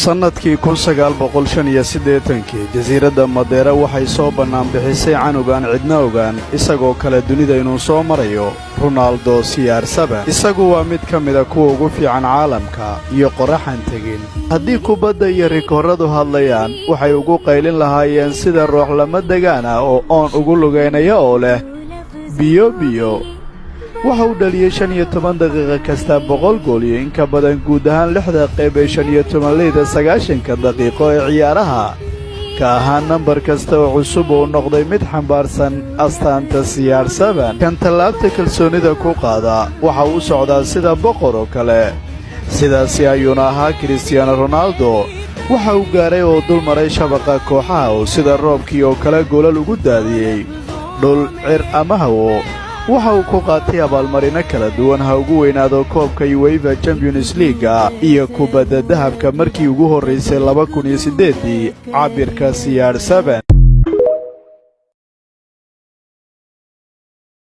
sannadkii 1985 jasiiradda Madeira waxay soo bannaan bixisay canugan cidna ogaan isagoo kale dunida inuu soo marayo Ronaldo CR7 isagu waa mid ka mid ah kuwa ugu fiican caalamka iyo qoraxan tegin haddii kubadda iyo rikooradu hadlayaan waxay ugu qaylin lahaayeen sida ruux lama degaan ah oo oon ugu lugeynaya oo leh biyo waxa uu dhaliyay 15 daqiiqo kasta 100 gool iyo in ka badan guud ahaan 6 qayb ee 15 leeda 90 daqiiqo ee ciyaaraha ka ahaan nambar kasta oo cusub oo noqday mid xambaarsan astaanta CR7 kan talaabta kalsoonida ku qaada waxa uu socdaa sida boqor oo kale sidaasi ayuuna ahaa Cristiano Ronaldo waxa uu gaaray oo dul maray shabaqa kooxaha oo sida roobkii oo kale goolal ugu daadiyay dhul cir ama hawo waxa uu ku qaatay abaalmarino kala duwan ha ugu weynaado koobka UEFA Champions League iyo kubadda dahabka markii ugu horeysay 2008 cabirka CR7